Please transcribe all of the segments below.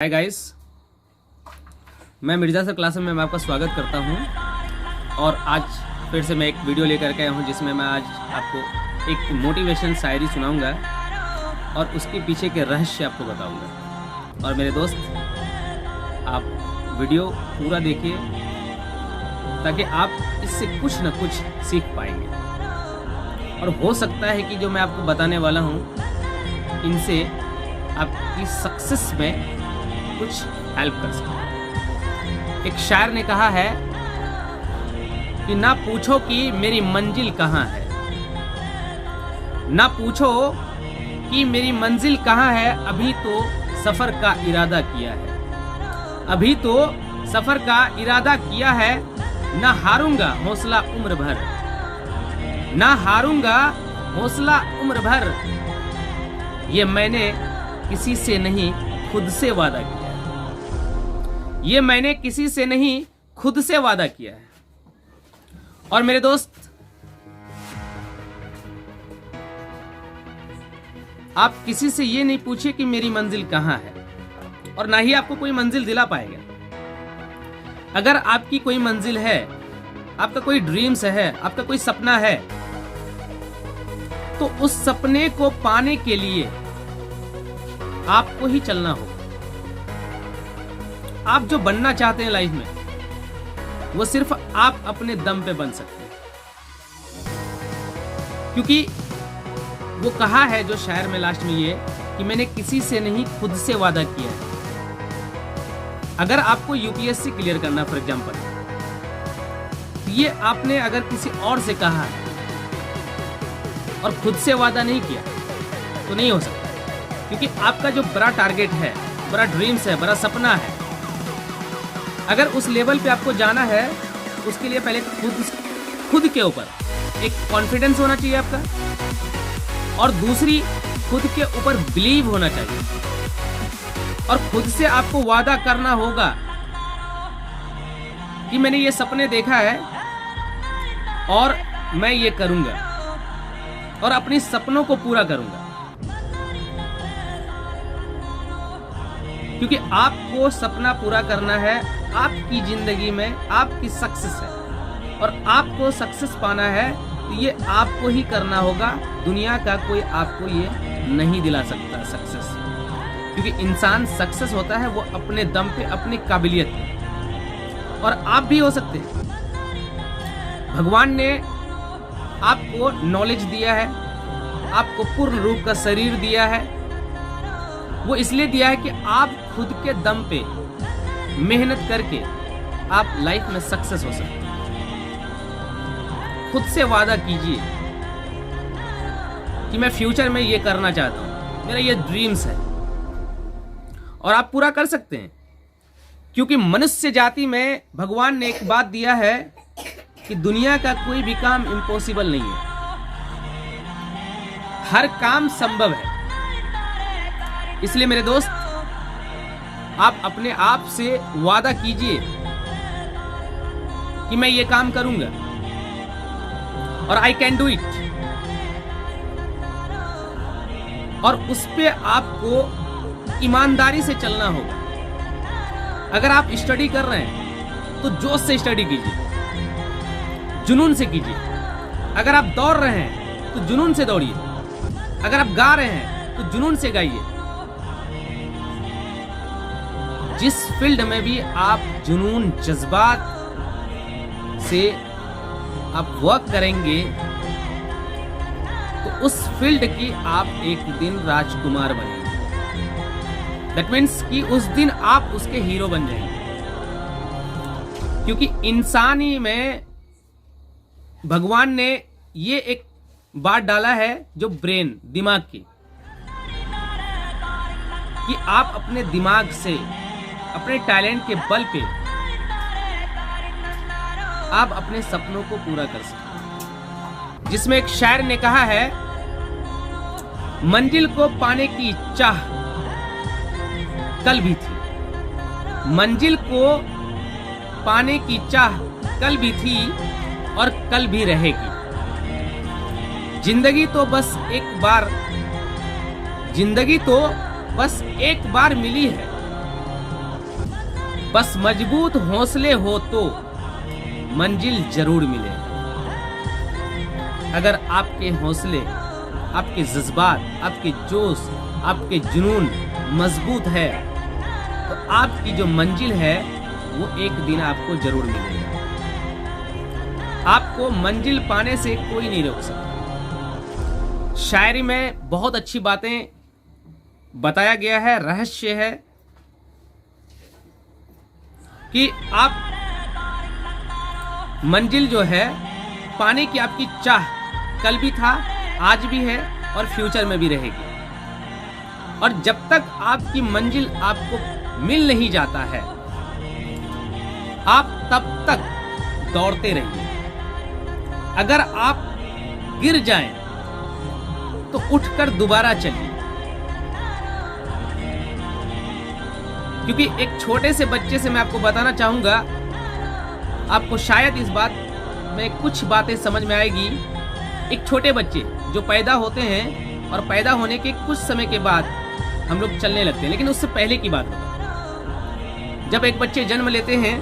Hi guys, मैं Mirza sir class में आपका स्वागत करता हूं। और आज फिर से मैं एक वीडियो लेकर के आया हूं जिसमें मैं आज आपको एक मोटिवेशन शायरी सुनाऊंगा और उसके पीछे के रहस्य आपको बताऊंगा। और मेरे दोस्त, आप वीडियो पूरा देखिए ताकि आप इससे कुछ न कुछ सीख पाएंगे। और हो सकता है कि जो मैं आपको बताने वाला हूं इनसे आपकी सक्सेस में कुछ हेल्प कर सकते। एक शायर ने कहा है कि ना पूछो कि मेरी मंजिल कहाँ है, ना पूछो कि मेरी मंजिल कहाँ है, अभी तो सफर का इरादा किया है, अभी तो सफर का इरादा किया है। ना हारूंगा हौसला उम्र भर, ना हारूंगा हौसला उम्र भर, ये मैंने किसी से नहीं खुद से वादा किया है, ये मैंने किसी से नहीं खुद से वादा किया है। और मेरे दोस्त, आप किसी से ये नहीं पूछिए कि मेरी मंजिल कहां है, और ना ही आपको कोई मंजिल दिला पाएगा। अगर आपकी कोई मंजिल है, आपका कोई ड्रीम्स है, आपका कोई सपना है, तो उस सपने को पाने के लिए आपको ही चलना होगा। आप जो बनना चाहते हैं लाइफ में, वो सिर्फ आप अपने दम पे बन सकते हैं। क्योंकि वो कहा है जो शायर में लास्ट में ये कि मैंने किसी से नहीं खुद से वादा किया है। अगर आपको यूपीएससी क्लियर करना फॉर एग्जांपल, तो ये आपने अगर किसी और से कहा है और खुद से वादा नहीं किया तो नहीं हो सकता। क्योंकि आपका जो बड़ा टारगेट है, बड़ा ड्रीम्स है, बड़ा सपना है, अगर उस लेवल पे आपको जाना है, उसके लिए पहले खुद के ऊपर एक कॉन्फिडेंस होना चाहिए आपका, और दूसरी खुद के ऊपर बिलीव होना चाहिए, और खुद से आपको वादा करना होगा कि मैंने ये सपने देखा है और मैं ये करूंगा और अपने सपनों को पूरा करूंगा। क्योंकि आपको सपना पूरा करना है, आपकी जिंदगी में आपकी सक्सेस है, और आपको सक्सेस पाना है तो ये आपको ही करना होगा। दुनिया का कोई आपको ये नहीं दिला सकता सक्सेस। क्योंकि इंसान सक्सेस होता है वो अपने दम पे, अपनी काबिलियत पे, और आप भी हो सकते हैं। भगवान ने आपको नॉलेज दिया है, आपको पूर्ण रूप का शरीर दिया है। वो इसलिए दिया है कि आप खुद के दम पे मेहनत करके आप लाइफ में सक्सेस हो सकते हैं। खुद से वादा कीजिए कि मैं फ्यूचर में ये करना चाहता हूं, मेरा ये ड्रीम्स है, और आप पूरा कर सकते हैं। क्योंकि मनुष्य जाति में भगवान ने एक बात दिया है कि दुनिया का कोई भी काम इम्पॉसिबल नहीं है, हर काम संभव है। इसलिए मेरे दोस्त, आप अपने आप से वादा कीजिए कि मैं ये काम करूंगा और आई कैन डू इट। और उस पे आपको ईमानदारी से चलना होगा। अगर आप स्टडी कर रहे हैं तो जोश से स्टडी कीजिए, जुनून से कीजिए। अगर आप दौड़ रहे हैं तो जुनून से दौड़िए। अगर आप गा रहे हैं तो जुनून से गाइए। जिस फील्ड में भी आप जुनून, जज्बात से आप वर्क करेंगे तो उस फील्ड की आप एक दिन राजकुमार बनेंगे। दैट मीन्स कि उस दिन आप उसके हीरो बन जाएंगे। क्योंकि इंसानी में भगवान ने ये एक बात डाला है, जो ब्रेन, दिमाग की, कि आप अपने दिमाग से, अपने टैलेंट के बल पे आप अपने सपनों को पूरा कर सकते हैं। जिसमें एक शायर ने कहा है, मंजिल को पाने की चाह कल भी थी, मंजिल को पाने की चाह कल भी थी और कल भी रहेगी। जिंदगी तो बस एक बार मिली है, बस मजबूत हौसले हो तो मंजिल जरूर मिले। अगर आपके हौसले, आपके जज्बात, आपके जोश, आपके जुनून मजबूत है तो आपकी जो मंजिल है वो एक दिन आपको जरूर मिलेगा। आपको मंजिल पाने से कोई नहीं रोक सकता। शायरी में बहुत अच्छी बातें बताया गया है, रहस्य है कि आप मंजिल जो है पाने की आपकी चाह कल भी था, आज भी है और फ्यूचर में भी रहेगी। और जब तक आपकी मंजिल आपको मिल नहीं जाता है, आप तब तक दौड़ते रहिए। अगर आप गिर जाएं तो उठकर दोबारा चलिए, क्योंकि एक छोटे से बच्चे से मैं आपको बताना चाहूंगा, आपको शायद इस बात में कुछ बातें समझ में आएगी। एक छोटे बच्चे जो पैदा होते हैं और पैदा होने के कुछ समय के बाद हम लोग चलने लगते हैं, लेकिन उससे पहले की बात होता। जब एक बच्चे जन्म लेते हैं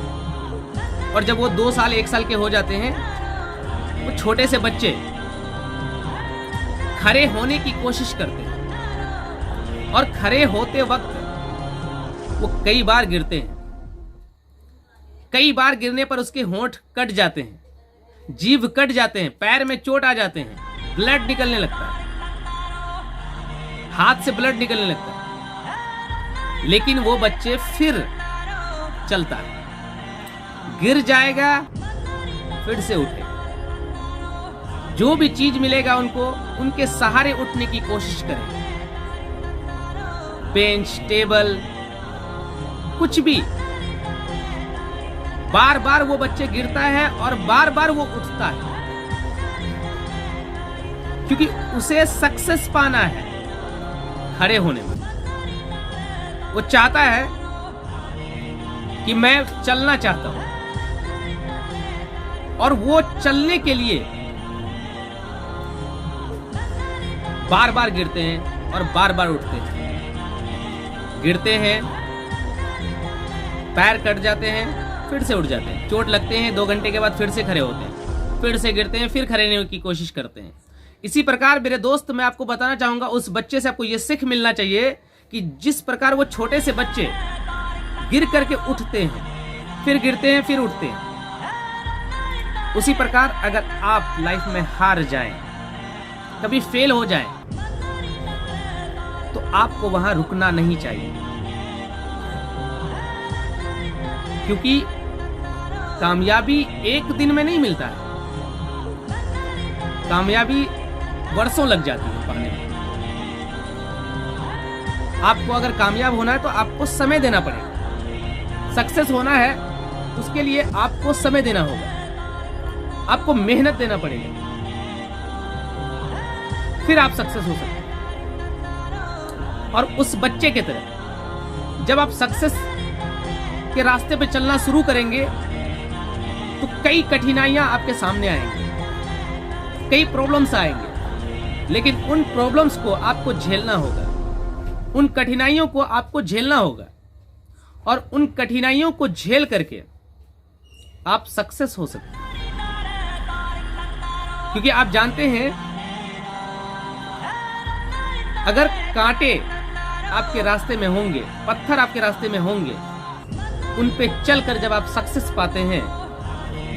और जब वो 2 साल 1 साल के हो जाते हैं, वो छोटे से बच्चे खड़े होने की कोशिश करते हैं और खड़े होते वक्त वो कई बार गिरते हैं। कई बार गिरने पर उसके होंठ कट जाते हैं, जीभ कट जाते हैं, पैर में चोट आ जाते हैं, ब्लड निकलने लगता है, हाथ से ब्लड निकलने लगता है। लेकिन वो बच्चे फिर चलता है, गिर जाएगा फिर से उठेगा। जो भी चीज मिलेगा उनको उनके सहारे उठने की कोशिश करेंगे। बेंच, टेबल, कुछ भी। बार बार वो बच्चे गिरता है और बार बार वो उठता है, क्योंकि उसे सक्सेस पाना है खड़े होने में। वो चाहता है कि मैं चलना चाहता हूं, और वो चलने के लिए बार बार गिरते हैं और बार बार उठते हैं। गिरते हैं, पैर कट जाते हैं, फिर से उठ जाते हैं, चोट लगते हैं, 2 घंटे के बाद फिर से खड़े होते हैं, फिर से गिरते हैं, फिर खड़े होने की कोशिश करते हैं। इसी प्रकार मेरे दोस्त, मैं आपको बताना चाहूंगा, उस बच्चे से आपको यह सीख मिलना चाहिए कि जिस प्रकार वो छोटे से बच्चे गिर करके उठते हैं, फिर गिरते हैं, फिर उठते हैं, उसी प्रकार अगर आप लाइफ में हार जाएं, कभी फेल हो जाएं, तो आपको वहां रुकना नहीं चाहिए, क्योंकि कामयाबी एक दिन में नहीं मिलता है। कामयाबी वर्षों लग जाती है पाने में। आपको अगर कामयाब होना है तो आपको समय देना पड़ेगा। सक्सेस होना है उसके लिए आपको समय देना होगा, आपको मेहनत देना पड़ेगा, फिर आप सक्सेस हो सकते हैं। और उस बच्चे की तरह जब आप सक्सेस के रास्ते पे चलना शुरू करेंगे तो कई कठिनाइयां आपके सामने आएंगी, कई प्रॉब्लम्स आएंगे, लेकिन उन प्रॉब्लम्स को आपको झेलना होगा, उन कठिनाइयों को आपको झेलना होगा, और उन कठिनाइयों को झेल करके आप सक्सेस हो सकते हैं। क्योंकि आप जानते हैं, अगर कांटे आपके रास्ते में होंगे, पत्थर आपके रास्ते में होंगे, उन पे चलकर जब आप सक्सेस पाते हैं,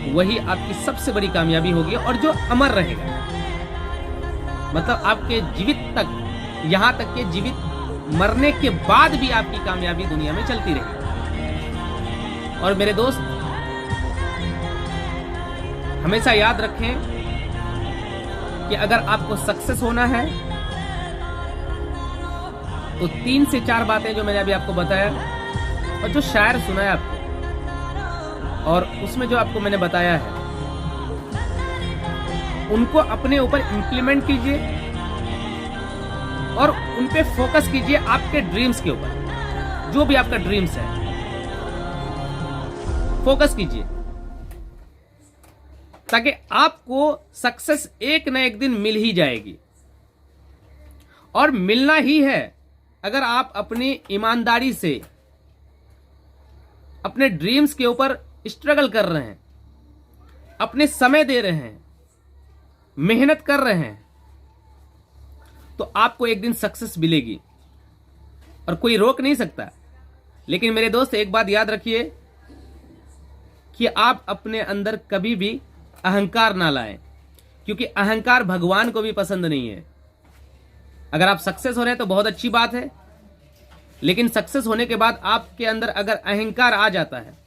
वही आपकी सबसे बड़ी कामयाबी होगी, और जो अमर रहेगा। मतलब आपके जीवित तक, यहां तक के जीवित मरने के बाद भी आपकी कामयाबी दुनिया में चलती रहेगी। और मेरे दोस्त, हमेशा याद रखें कि अगर आपको सक्सेस होना है तो 3 से 4 बातें जो मैंने अभी आपको बताया और जो शायर सुनाया आपको, और उसमें जो आपको मैंने बताया है, उनको अपने ऊपर इंप्लीमेंट कीजिए और उन पे फोकस कीजिए, आपके ड्रीम्स के ऊपर। जो भी आपका ड्रीम्स है, फोकस कीजिए, ताकि आपको सक्सेस एक न एक दिन मिल ही जाएगी। और मिलना ही है अगर आप अपनी ईमानदारी से अपने ड्रीम्स के ऊपर स्ट्रगल कर रहे हैं, अपने समय दे रहे हैं, मेहनत कर रहे हैं, तो आपको एक दिन सक्सेस मिलेगी और कोई रोक नहीं सकता। लेकिन मेरे दोस्त, एक बात याद रखिए कि आप अपने अंदर कभी भी अहंकार ना लाएं, क्योंकि अहंकार भगवान को भी पसंद नहीं है। अगर आप सक्सेस हो रहे हैं तो बहुत अच्छी बात है, लेकिन सक्सेस होने के बाद आपके अंदर अगर अहंकार आ जाता है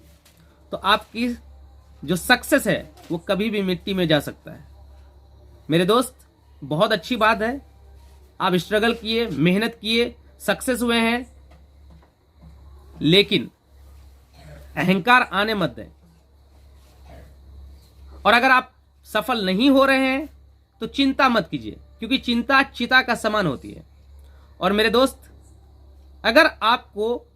तो आपकी जो सक्सेस है वो कभी भी मिट्टी में जा सकता है। मेरे दोस्त, बहुत अच्छी बात है, आप स्ट्रगल किए, मेहनत किए, सक्सेस हुए हैं, लेकिन अहंकार आने मत दें। और अगर आप सफल नहीं हो रहे हैं तो चिंता मत कीजिए, क्योंकि चिंता चिता का समान होती है। और मेरे दोस्त, अगर आपको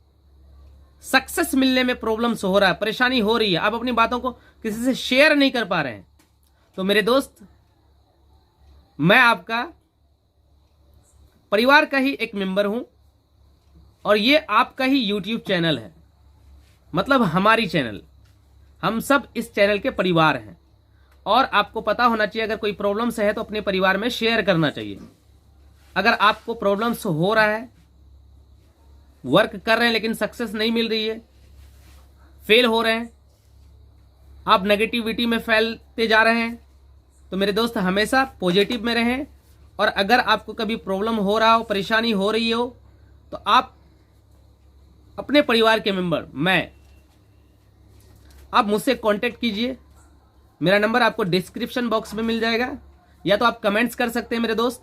सक्सेस मिलने में प्रॉब्लम्स हो रहा है, परेशानी हो रही है, आप अपनी बातों को किसी से शेयर नहीं कर पा रहे हैं, तो मेरे दोस्त, मैं आपका परिवार का ही एक मेंबर हूं और ये आपका ही यूट्यूब चैनल है, मतलब हमारी चैनल, हम सब इस चैनल के परिवार हैं। और आपको पता होना चाहिए, अगर कोई प्रॉब्लम्स है तो अपने परिवार में शेयर करना चाहिए। अगर आपको प्रॉब्लम्स हो रहा है, वर्क कर रहे हैं लेकिन सक्सेस नहीं मिल रही है, फेल हो रहे हैं, आप नेगेटिविटी में फैलते जा रहे हैं, तो मेरे दोस्त हमेशा पॉजिटिव में रहें। और अगर आपको कभी प्रॉब्लम हो रहा हो, परेशानी हो रही हो, तो आप अपने परिवार के मेंबर, आप मुझसे कांटेक्ट कीजिए। मेरा नंबर आपको डिस्क्रिप्शन बॉक्स में मिल जाएगा, या तो आप कमेंट्स कर सकते हैं मेरे दोस्त,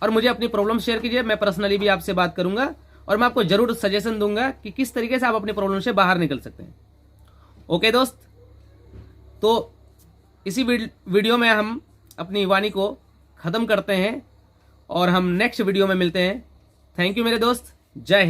और मुझे अपनी प्रॉब्लम शेयर कीजिए। मैं पर्सनली भी आपसे बात करूंगा और मैं आपको जरूर सजेशन दूंगा कि किस तरीके से आप अपनी प्रॉब्लम से बाहर निकल सकते हैं। ओके दोस्त, तो इसी वीडियो में हम अपनी वाणी को ख़त्म करते हैं और हम नेक्स्ट वीडियो में मिलते हैं। थैंक यू मेरे दोस्त, जय हिंद।